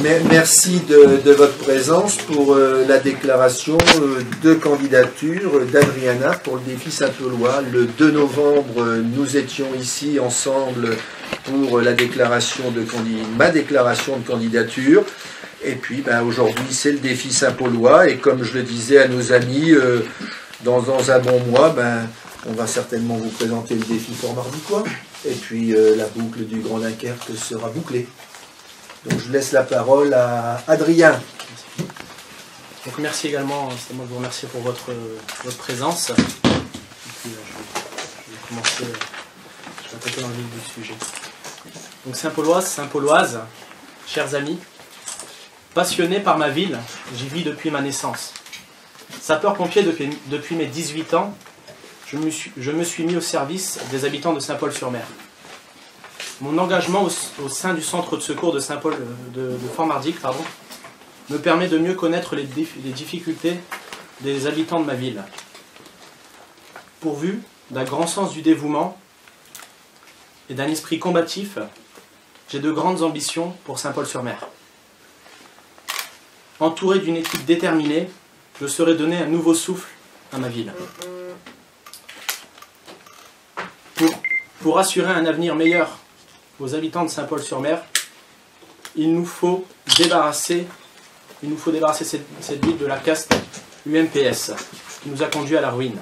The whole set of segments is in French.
Merci de votre présence pour la déclaration de candidature d'Adriana pour le défi Saint-Paulois. Le 2 novembre, nous étions ici ensemble pour la déclaration ma déclaration de candidature. Et puis aujourd'hui, c'est le défi Saint-Paulois. Et comme je le disais à nos amis, dans un bon mois, on va certainement vous présenter le défi Fort-Mardiquois. Et puis la boucle du Grand Dunkerque sera bouclée. Donc je laisse la parole à Adrien. Donc merci également, c'est moi de vous remercier pour votre présence. Et puis, je vais commencer, je vais attaquer dans le vif du sujet. Donc Saint-Pauloise, Saint-Pauloise, chers amis, passionné par ma ville, j'y vis depuis ma naissance. Sapeur-pompier depuis mes 18 ans, je me suis mis au service des habitants de Saint-Paul-sur-Mer. Mon engagement au sein du centre de secours de Saint-Paul de Fort-Mardique me permet de mieux connaître les difficultés des habitants de ma ville. Pourvu d'un grand sens du dévouement et d'un esprit combatif, j'ai de grandes ambitions pour Saint-Paul-sur-Mer. Entouré d'une équipe déterminée, je saurai donner un nouveau souffle à ma ville. Pour assurer un avenir meilleur aux habitants de Saint-Paul-sur-Mer, il nous faut débarrasser cette ville de la caste UMPS qui nous a conduits à la ruine.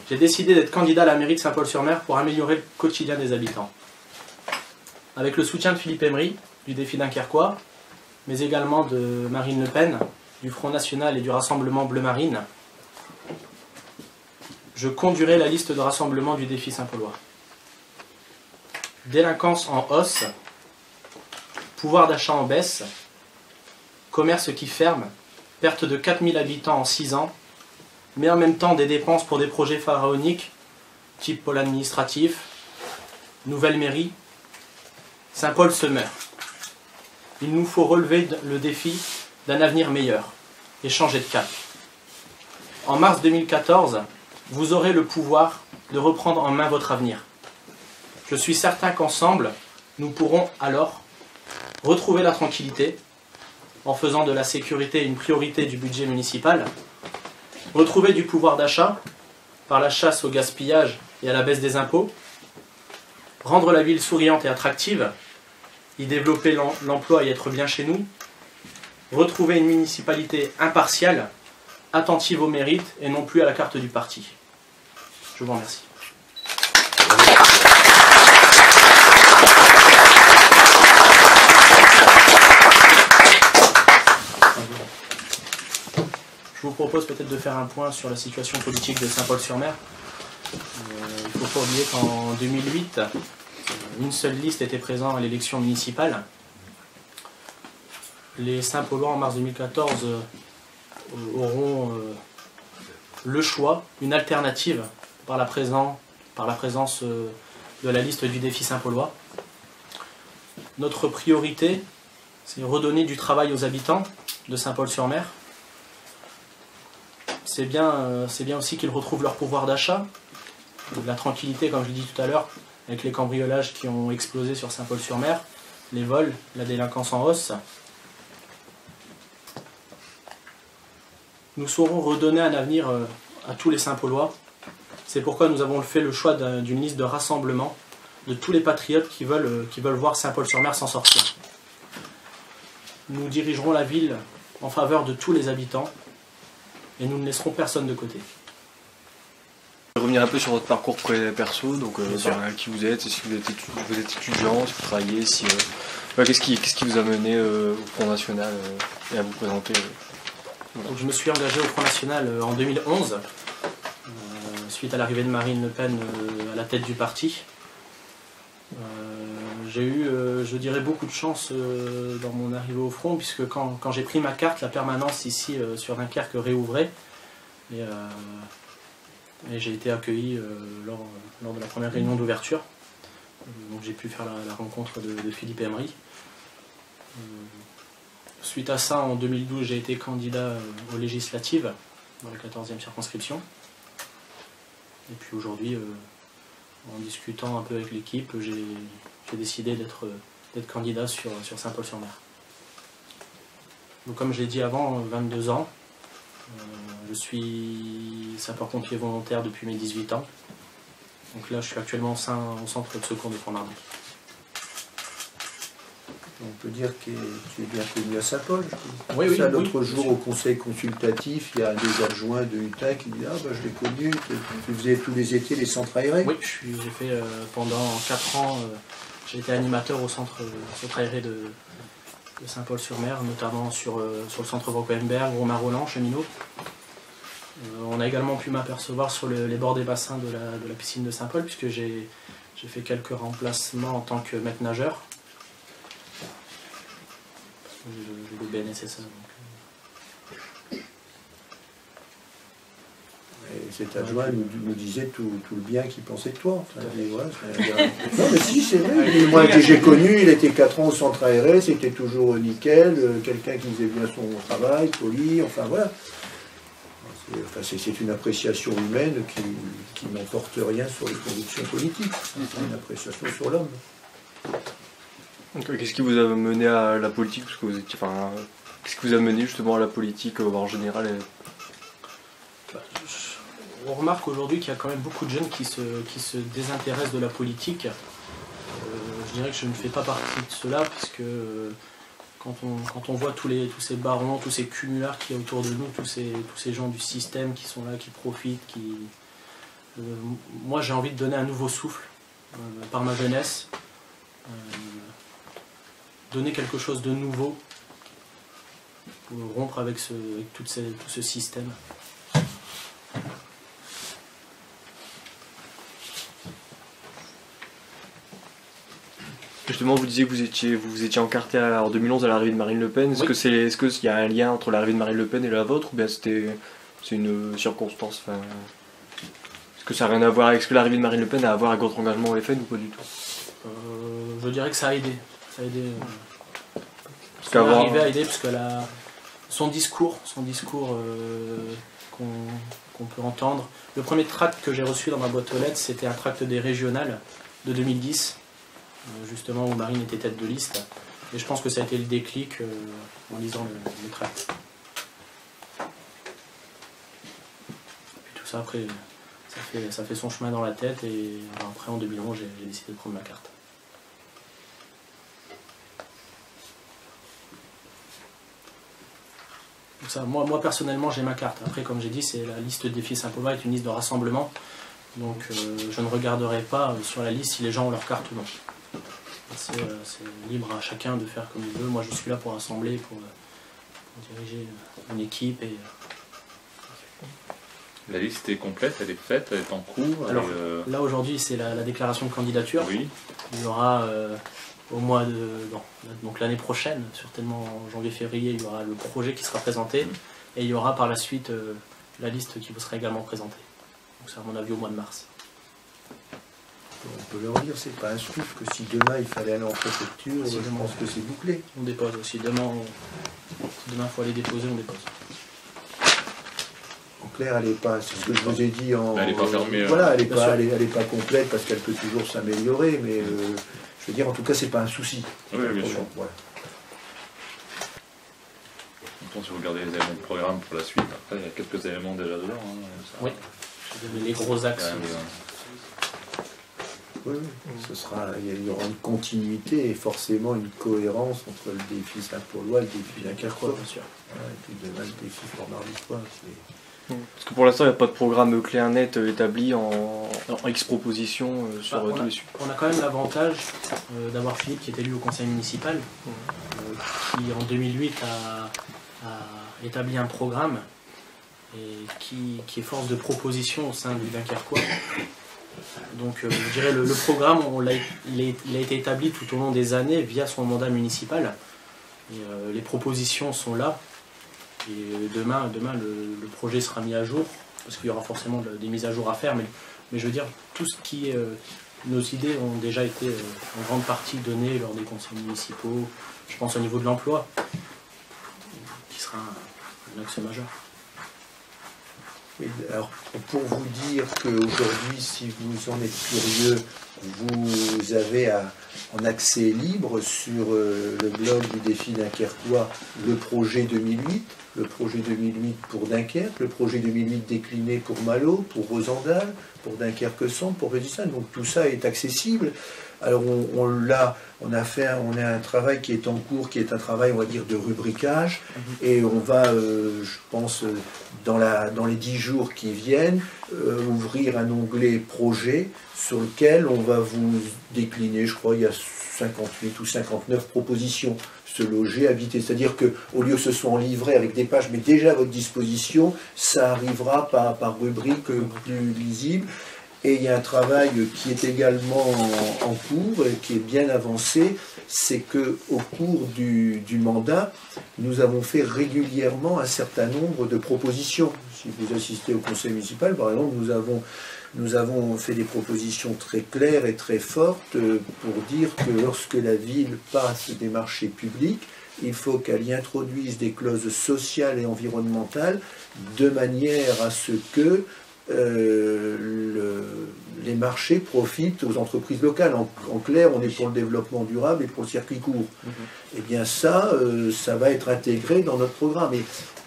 J'ai décidé d'être candidat à la mairie de Saint-Paul-sur-Mer pour améliorer le quotidien des habitants. Avec le soutien de Philippe Emery, du défi Dunkerquois, mais également de Marine Le Pen, du Front National et du Rassemblement Bleu Marine, je conduirai la liste de rassemblement du défi Saint-Paulois. Délinquance en hausse, pouvoir d'achat en baisse, commerce qui ferme, perte de 4000 habitants en 6 ans, mais en même temps des dépenses pour des projets pharaoniques, type pôle administratif, nouvelle mairie, Saint-Paul se meurt. Il nous faut relever le défi d'un avenir meilleur et changer de cap. En mars 2014, vous aurez le pouvoir de reprendre en main votre avenir. Je suis certain qu'ensemble, nous pourrons alors retrouver la tranquillité en faisant de la sécurité une priorité du budget municipal, retrouver du pouvoir d'achat par la chasse au gaspillage et à la baisse des impôts, rendre la ville souriante et attractive, y développer l'emploi et être bien chez nous, retrouver une municipalité impartiale, attentive aux mérites et non plus à la carte du parti. Je vous remercie. Je vous propose peut-être de faire un point sur la situation politique de Saint-Paul-sur-Mer. Il ne faut pas oublier qu'en 2008, une seule liste était présente à l'élection municipale. Les Saint-Paulois en mars 2014 auront le choix, une alternative par la présence de la liste du défi Saint-Paulois. Notre priorité, c'est redonner du travail aux habitants de Saint-Paul-sur-Mer. C'est bien aussi qu'ils retrouvent leur pouvoir d'achat, de la tranquillité, comme je l'ai dit tout à l'heure, avec les cambriolages qui ont explosé sur Saint-Paul-sur-Mer, les vols, la délinquance en hausse. Nous saurons redonner un avenir à tous les Saint-Paulois. C'est pourquoi nous avons fait le choix d'une liste de rassemblement de tous les patriotes qui veulent voir Saint-Paul-sur-Mer s'en sortir. Nous dirigerons la ville en faveur de tous les habitants et nous ne laisserons personne de côté. Revenir un peu sur votre parcours perso, donc qui vous êtes, si vous êtes étudiant, si vous travaillez, qu'est-ce qui vous a mené au Front National et à vous présenter Donc, je me suis engagé au Front National en 2011, suite à l'arrivée de Marine Le Pen à la tête du parti. J'ai eu, je dirais, beaucoup de chance dans mon arrivée au front, puisque quand j'ai pris ma carte, la permanence ici sur Dunkerque réouvrait. Et j'ai été accueilli lors de la première réunion d'ouverture. Donc j'ai pu faire la rencontre de Philippe Emery. Suite à ça, en 2012, j'ai été candidat aux législatives dans la 14e circonscription. Et puis aujourd'hui, en discutant un peu avec l'équipe, j'ai décidé d'être candidat sur Saint-Paul-sur-Mer. Donc, comme je l'ai dit avant, 22 ans. Je suis sapeur-pompier volontaire depuis mes 18 ans. Donc là, je suis actuellement au centre de secours de Pont-Marly. On peut dire que tu es bien connu à Saint-Paul. Oui, oui. L'autre jour, au conseil consultatif, il y a un des adjoints de UTA qui dit « Ah, ben, je l'ai connu, tu faisais tous les étés les centres aérés ». Oui, j'ai fait pendant 4 ans, j'ai été animateur au centre aéré de Saint-Paul-sur-Mer, notamment sur le centre Brockenberg, Romain-Roland, cheminot. On a également pu m'apercevoir sur les bords des bassins de la piscine de Saint-Paul, puisque j'ai fait quelques remplacements en tant que maître nageur. J'ai le BNSSA. Et cet adjoint nous disait tout le bien qu'il pensait de toi. Enfin, non, mais si, c'est vrai. Moi, que j'ai connu, il était 4 ans au centre aéré, c'était toujours nickel, quelqu'un qui faisait bien son travail, poli, enfin voilà. C'est une appréciation humaine qui n'emporte rien sur les convictions politiques. C'est une appréciation sur l'homme. Qu'est-ce qui vous a mené à la politique? Parce que vous étiez, qu'est-ce qui vous a mené justement à la politique en général? On remarque aujourd'hui qu'il y a quand même beaucoup de jeunes qui se désintéressent de la politique. Je dirais que je ne fais pas partie de cela, puisque quand on voit tous ces barons, tous ces cumulards qu'il y a autour de nous, tous ces gens du système qui sont là, qui profitent, moi j'ai envie de donner un nouveau souffle par ma jeunesse, donner quelque chose de nouveau pour rompre avec tout ce système. Justement, vous disiez que vous étiez encarté en 2011 à l'arrivée de Marine Le Pen. Est-ce qu'il y a un lien entre l'arrivée de Marine Le Pen et la vôtre, ou bien c'est une circonstance? Est-ce que ça n'a rien à voir? Est-ce que l'arrivée de Marine Le Pen a à voir avec votre engagement au FN ou pas du tout? Je dirais que ça a aidé. Son arrivée a aidé parce que son discours qu'on peut entendre. Le premier tract que j'ai reçu dans ma boîte aux lettres, c'était un tract des régionales de 2010. Justement où Marine était tête de liste, et je pense que ça a été le déclic en lisant le tract. Puis tout ça après, ça fait son chemin dans la tête, et après en 2011 j'ai décidé de prendre ma carte. Donc ça, moi personnellement j'ai ma carte. Après comme j'ai dit, c'est la liste Défi Saint-Paul est une liste de rassemblement, donc je ne regarderai pas sur la liste si les gens ont leur carte ou non. C'est libre à chacun de faire comme il veut. Moi je suis là pour rassembler, pour diriger une équipe. La liste est complète, elle est faite, elle est en cours. Alors là aujourd'hui c'est la déclaration de candidature. Oui. Il y aura au mois de... donc l'année prochaine, certainement en janvier-février, il y aura le projet qui sera présenté. Et il y aura par la suite la liste qui vous sera également présentée. Donc c'est à mon avis au mois de mars. On peut leur dire, c'est pas un scoop, que si demain il fallait aller en préfecture, je pense que c'est bouclé. On dépose aussi. Demain il faut aller déposer, on dépose. En clair, elle n'est pas, c'est ce que je vous ai dit en... Elle n'est pas fermée. Voilà, elle n'est pas complète parce qu'elle peut toujours s'améliorer, mais je veux dire, en tout cas, c'est pas un souci. Oui, bien sûr. Voilà. Si vous regardez les éléments de programme pour la suite, après il y a quelques éléments déjà dedans. Oui, les gros axes. Oui, il y aura une continuité et forcément une cohérence entre le défi Saint-Paulois et le défi Dunkerquois, bien sûr. Et puis demain, le défi Port-Marly-Soir. Parce que pour l'instant, il n'y a pas de programme clair net établi en X-proposition sur tous les sujets. On a quand même l'avantage d'avoir Philippe qui est élu au conseil municipal, qui en 2008 a établi un programme et qui est force de proposition au sein du Dunkerquois. Donc je dirais le programme, il a été établi tout au long des années via son mandat municipal. Et, les propositions sont là. Et demain le projet sera mis à jour, parce qu'il y aura forcément des mises à jour à faire. Mais je veux dire, tout ce qui est... nos idées ont déjà été en grande partie données lors des conseils municipaux. Je pense au niveau de l'emploi, qui sera un axe majeur. Oui, alors, pour vous dire qu'aujourd'hui, si vous en êtes curieux, Vous avez en accès libre sur le blog du défi dunkerquois le projet 2008, le projet 2008 pour Dunkerque, le projet 2008 décliné pour Malo, pour Rosendal, pour Dunkerque-Centre, pour Pédissane. Donc tout ça est accessible. Alors on a un travail qui est en cours, qui est un travail, on va dire, de rubricage, et on va, je pense, dans les 10 jours qui viennent, ouvrir un onglet projet sur lequel on va vous décliner, je crois, il y a 58 ou 59 propositions, se loger, habiter. C'est-à-dire qu'au lieu que ce soit en livret avec des pages, mais déjà à votre disposition, ça arrivera par rubrique plus lisible. Et il y a un travail qui est également en cours et qui est bien avancé, c'est qu'au cours du mandat, nous avons fait régulièrement un certain nombre de propositions. Si vous assistez au conseil municipal, par exemple, nous avons fait des propositions très claires et très fortes pour dire que lorsque la ville passe des marchés publics, il faut qu'elle y introduise des clauses sociales et environnementales de manière à ce que les marchés profitent aux entreprises locales. En clair, on est pour le développement durable et pour le circuit court. Eh bien ça va être intégré dans notre programme.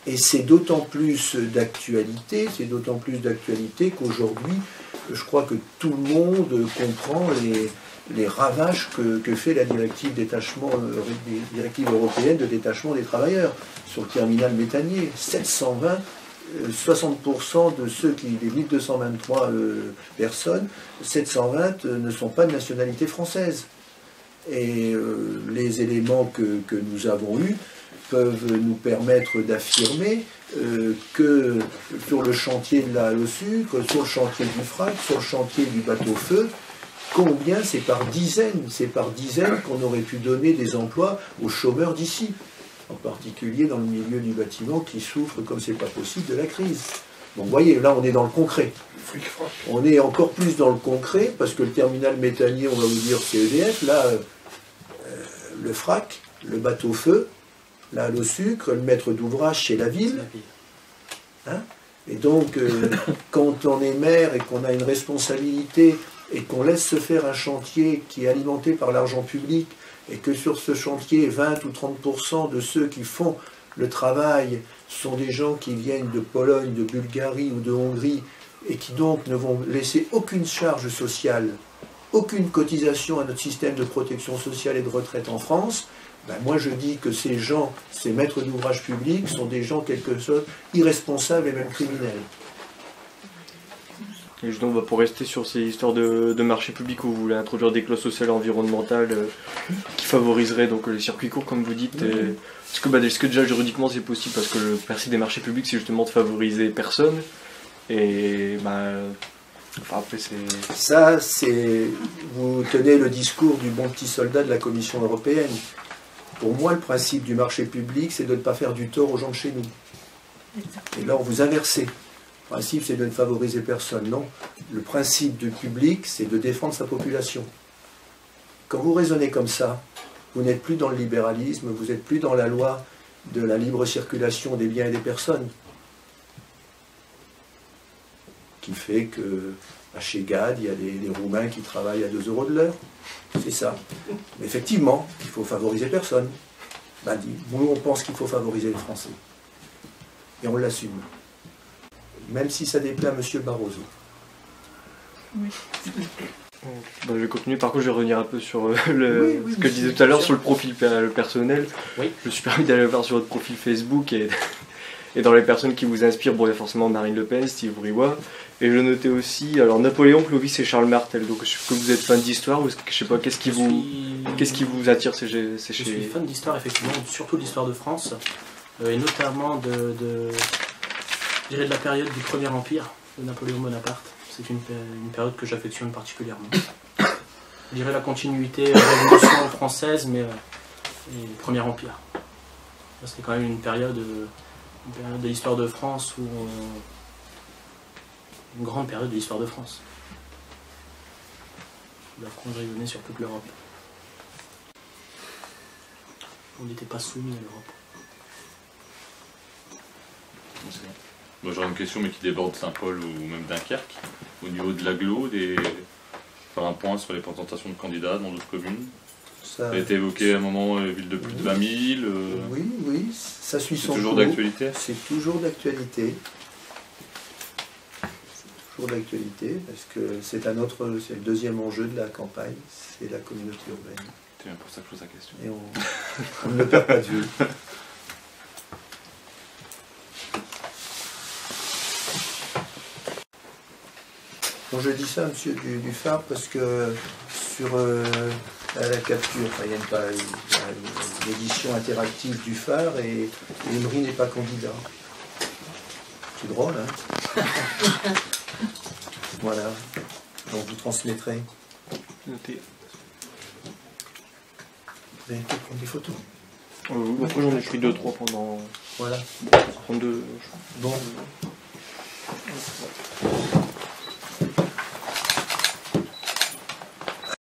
Et c'est d'autant plus d'actualité, qu'aujourd'hui, je crois que tout le monde comprend les ravages que fait la directive européenne de détachement des travailleurs sur le terminal méthanier. 60% de ceux les 1223 personnes, 720 ne sont pas de nationalité française. Et les éléments que nous avons eus peuvent nous permettre d'affirmer que sur le chantier de la halle au sucre, sur le chantier du FRAC, sur le chantier du bateau-feu, combien c'est par dizaines qu'on aurait pu donner des emplois aux chômeurs d'ici, en particulier dans le milieu du bâtiment qui souffre, comme c'est pas possible, de la crise. Donc vous voyez, là on est dans le concret. On est encore plus dans le concret, parce que le terminal méthanier, on va vous dire c'est EDF, là le FRAC, le bateau-feu, la halle au sucre, le maître d'ouvrage c'est la ville. Hein? Et donc quand on est maire et qu'on a une responsabilité et qu'on laisse se faire un chantier qui est alimenté par l'argent public, et que sur ce chantier, 20 ou 30% de ceux qui font le travail sont des gens qui viennent de Pologne, de Bulgarie ou de Hongrie, et qui donc ne vont laisser aucune charge sociale, aucune cotisation à notre système de protection sociale et de retraite en France, ben moi je dis que ces gens, ces maîtres d'ouvrage publics, sont des gens quelque chose irresponsables et même criminels. Et justement, pour rester sur ces histoires de marché public où vous voulez introduire des clauses sociales et environnementales qui favoriseraient donc les circuits courts, comme vous dites, est-ce que déjà juridiquement c'est possible, parce que le principe des marchés publics c'est justement de favoriser personne, et après c'est... Ça, vous tenez le discours du bon petit soldat de la Commission européenne. Pour moi, le principe du marché public, c'est de ne pas faire du tort aux gens de chez nous. Et là, on vous inversez. Le principe, c'est de ne favoriser personne. Non. Le principe du public, c'est de défendre sa population. Quand vous raisonnez comme ça, vous n'êtes plus dans le libéralisme, vous n'êtes plus dans la loi de la libre circulation des biens et des personnes, qui fait que chez GAD, il y a des Roumains qui travaillent à 2 € de l'heure. C'est ça. Mais effectivement, il faut favoriser personne. Nous, on pense qu'il faut favoriser les Français. Et on l'assume. Même si ça déplaît à M. Barroso. Oui. Je vais continuer. Par contre, je vais revenir un peu sur ce que je disais tout à l'heure sur le profil personnel. Oui. Je me suis permis d'aller voir sur votre profil Facebook et dans les personnes qui vous inspirent, bon, il y a forcément Marine Le Pen, Steve Briouat, et je notais aussi Napoléon, Clovis et Charles Martel. Donc, est-ce que vous êtes fan d'histoire ou je sais pas, qu'est-ce qui vous attire? Je suis fan d'histoire, effectivement, surtout de l'histoire de France, et notamment de la période du Premier Empire de Napoléon Bonaparte. C'est une période que j'affectionne particulièrement. Je dirais la continuité révolution française, mais et Premier Empire. C'est quand même une période de l'histoire de France une grande période de l'histoire de France. Il a rayonné sur toute l'Europe. On n'était pas soumis à l'Europe. Bon, j'aurais une question, mais qui déborde Saint-Paul ou même Dunkerque. Au niveau de l'agglo, faire un point sur les présentations de candidats dans d'autres communes. Ça a été évoqué à un moment une ville de plus de 20 000. Oui, ça suit C'est son toujours cours. d'actualité. C'est toujours d'actualité. Toujours d'actualité, parce que c'est le deuxième enjeu de la campagne, c'est la communauté urbaine. C'est bien pour ça que je pose la question. Et on ne le perd pas de vue. Bon, je dis ça, monsieur du Phare, parce que sur la capture, il y a une édition interactive du Phare et Emery n'est pas candidat. C'est drôle, hein? Voilà. Donc vous transmettrez. Noté. Vous avez pu prendre des photos. Après j'en ai pris 2-3 pendant. Voilà. Prendre 2. Bon.